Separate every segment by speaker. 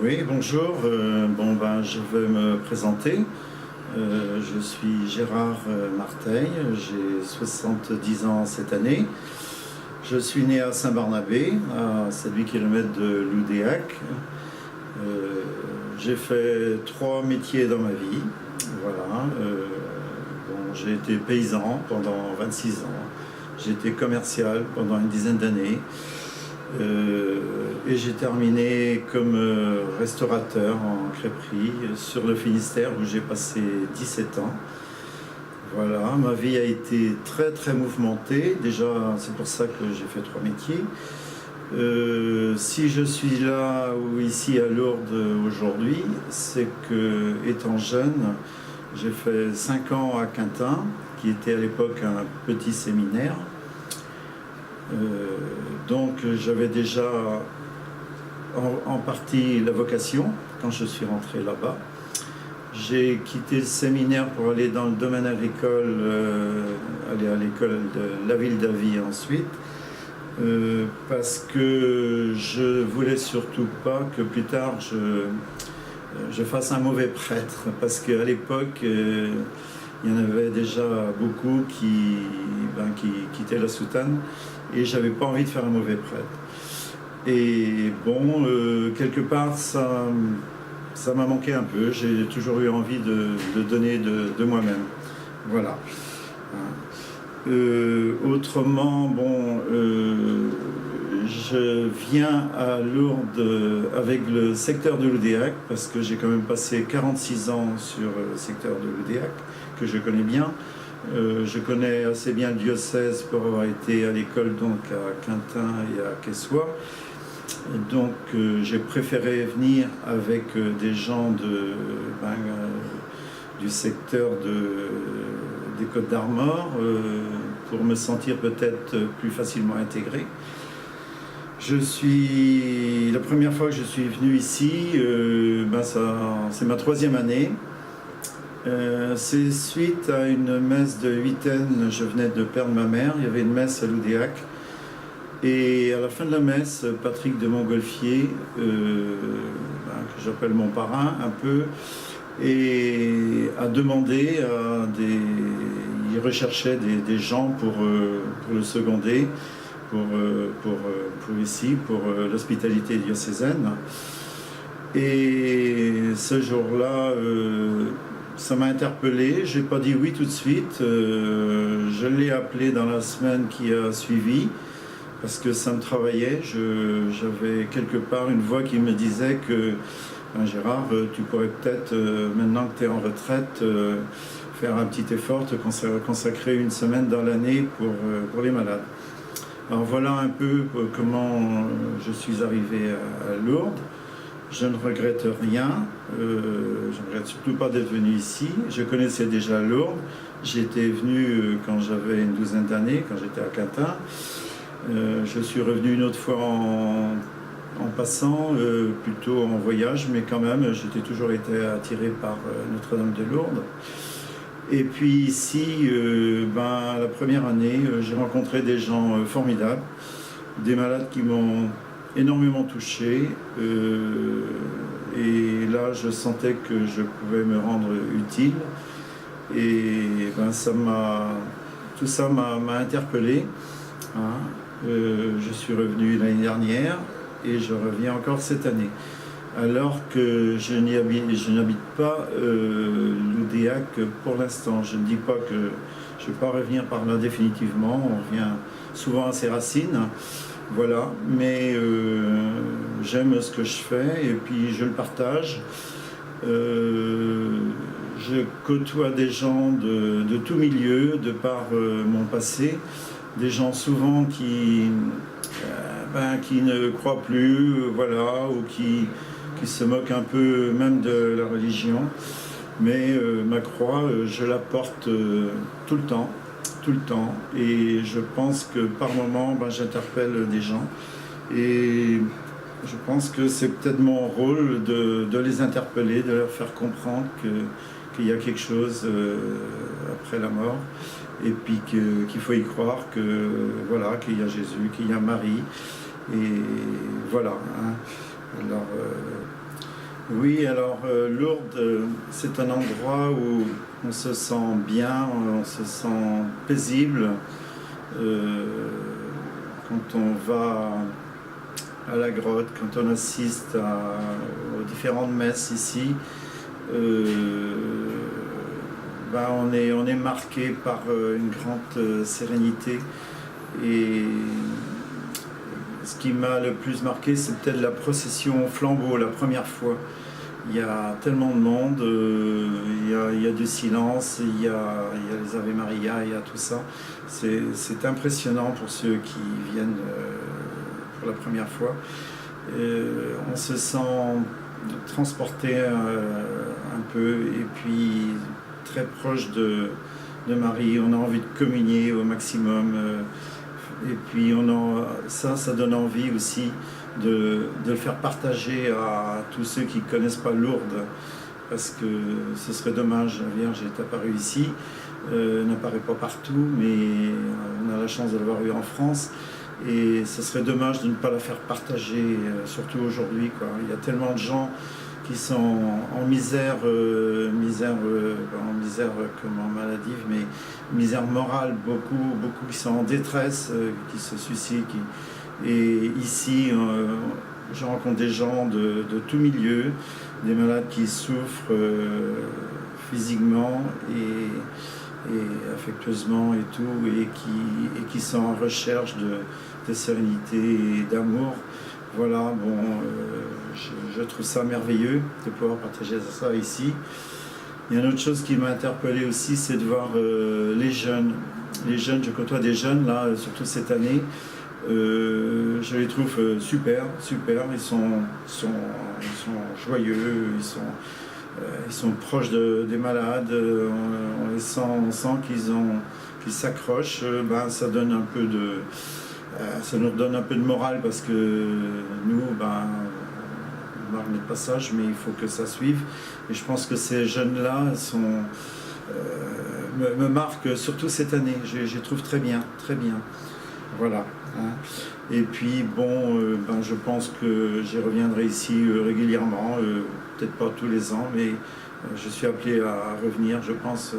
Speaker 1: Oui, bonjour. Je vais me présenter. Je suis Gérard Marteil, j'ai 70 ans cette année. Je suis né à Saint-Barnabé, à 7-8 km de Loudéac. J'ai fait 3 métiers dans ma vie. Voilà. J'ai été paysan pendant 26 ans. J'ai été commercial pendant une dizaine d'années. Et j'ai terminé comme restaurateur en crêperie sur le Finistère où j'ai passé 17 ans. Voilà, ma vie a été très très mouvementée. Déjà, c'est pour ça que j'ai fait 3 métiers. Si je suis là ou ici à Lourdes aujourd'hui, c'est que, étant jeune, j'ai fait 5 ans à Quintin, qui était à l'époque un petit séminaire. Donc j'avais déjà en partie la vocation quand je suis rentré là-bas. J'ai quitté le séminaire pour aller dans le domaine agricole, aller à l'école de la ville d'Avy ensuite, parce que je voulais surtout pas que plus tard je fasse un mauvais prêtre, parce qu'à l'époque il y en avait déjà beaucoup qui quittaient la soutane et j'avais pas envie de faire un mauvais prêtre. Et bon, quelque part ça m'a manqué un peu. J'ai toujours eu envie de donner de moi-même. Voilà. Autrement, je viens à Lourdes avec le secteur de Loudéac parce que j'ai quand même passé 46 ans sur le secteur de Loudéac, que je connais bien. Je connais assez bien le diocèse pour avoir été à l'école donc à Quintin et à Quessoy. Donc j'ai préféré venir avec des gens du secteur des Côtes d'Armor pour me sentir peut-être plus facilement intégré. La première fois que je suis venu ici, c'est ma 3e année. C'est suite à une messe de huitaine, je venais de perdre ma mère, il y avait une messe à Loudéac. Et à la fin de la messe, Patrick de Montgolfier, que j'appelle mon parrain un peu, et a demandé il recherchait des gens pour le seconder, pour l'hospitalité diocésaine. Et ce jour-là, ça m'a interpellé, j'ai pas dit oui tout de suite, je l'ai appelé dans la semaine qui a suivi, parce que ça me travaillait, j'avais quelque part une voix qui me disait que Gérard, tu pourrais peut-être, maintenant que tu es en retraite, faire un petit effort, te consacrer une semaine dans l'année pour les malades. Alors voilà un peu comment je suis arrivé à Lourdes. Je ne regrette rien, je ne regrette surtout pas d'être venu ici. Je connaissais déjà Lourdes, j'étais venu quand j'avais une douzaine d'années, quand j'étais à Quintin. Je suis revenu une autre fois en passant, plutôt en voyage, mais quand même, j'étais toujours été attiré par Notre-Dame de Lourdes. Et puis ici, la première année, j'ai rencontré des gens formidables, des malades qui m'ont énormément touché. Et là, je sentais que je pouvais me rendre utile. Et tout ça m'a interpellé. Je suis revenu l'année dernière et je reviens encore cette année. Alors que je n'habite pas Loudéac pour l'instant. Je ne dis pas que je ne vais pas revenir par là définitivement. On revient souvent à ses racines. Voilà. Mais j'aime ce que je fais et puis je le partage. Je côtoie des gens de tout milieu, de par mon passé. Des gens souvent qui ne croient plus, voilà, ou qui se moquent un peu même de la religion. Mais ma croix, je la porte tout le temps. Et je pense que par moment, j'interpelle des gens. Et je pense que c'est peut-être mon rôle de les interpeller, de leur faire comprendre qu'il y a quelque chose après la mort. Et puis qu'il faut y croire qu'il y a Jésus, qu'il y a Marie, et voilà. Alors, Oui, alors Lourdes, c'est un endroit où on se sent bien, on se sent paisible. Euh, Quand on va à la grotte, quand on assiste aux différentes messes ici, euh, ben on est marqué par une grande sérénité. Et ce qui m'a le plus marqué, c'est peut-être la procession au flambeau, la première fois. Il y a tellement de monde, il y a du silence, il y a les Ave Maria, il y a tout ça. C'est impressionnant pour ceux qui viennent pour la première fois. On se sent transporté un peu et puis très proche de Marie. On a envie de communier au maximum. Et puis ça donne envie aussi de le faire partager à tous ceux qui ne connaissent pas Lourdes, parce que ce serait dommage, la Vierge est apparue ici, n'apparaît pas partout, mais on a la chance de l'avoir vue en France, et ce serait dommage de ne pas la faire partager, surtout aujourd'hui, quoi. Il y a tellement de gens qui sont en misère, en misère comme en maladie, mais misère morale, beaucoup qui sont en détresse, qui se suicident. Et ici, je rencontre des gens de tout milieu, des malades qui souffrent physiquement et affectueusement et tout, et qui sont en recherche de sérénité et d'amour. Voilà, bon, je trouve ça merveilleux de pouvoir partager ça ici. Il y a une autre chose qui m'a interpellé aussi, c'est de voir les jeunes. Les jeunes, je côtoie des jeunes, là, surtout cette année. Je les trouve super. Ils sont joyeux, ils sont proches des malades. On sent qu'ils s'accrochent. Ben, ça donne un peu ça nous redonne un peu de morale, parce que nous, ben, on marque notre passage, mais il faut que ça suive. Et je pense que ces jeunes-là me marquent surtout cette année. Je les trouve très bien. Voilà. Hein. Et puis bon, ben, je pense que j'y reviendrai ici régulièrement, peut-être pas tous les ans, mais je suis appelé à revenir, je pense,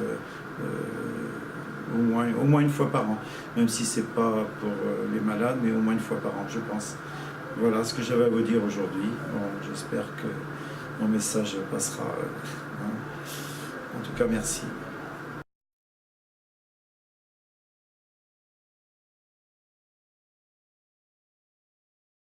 Speaker 1: au moins une fois par an, même si c'est pas pour les malades, mais au moins une fois par an, je pense. Voilà ce que j'avais à vous dire aujourd'hui. Bon, j'espère que mon message passera. Hein. En tout cas, merci.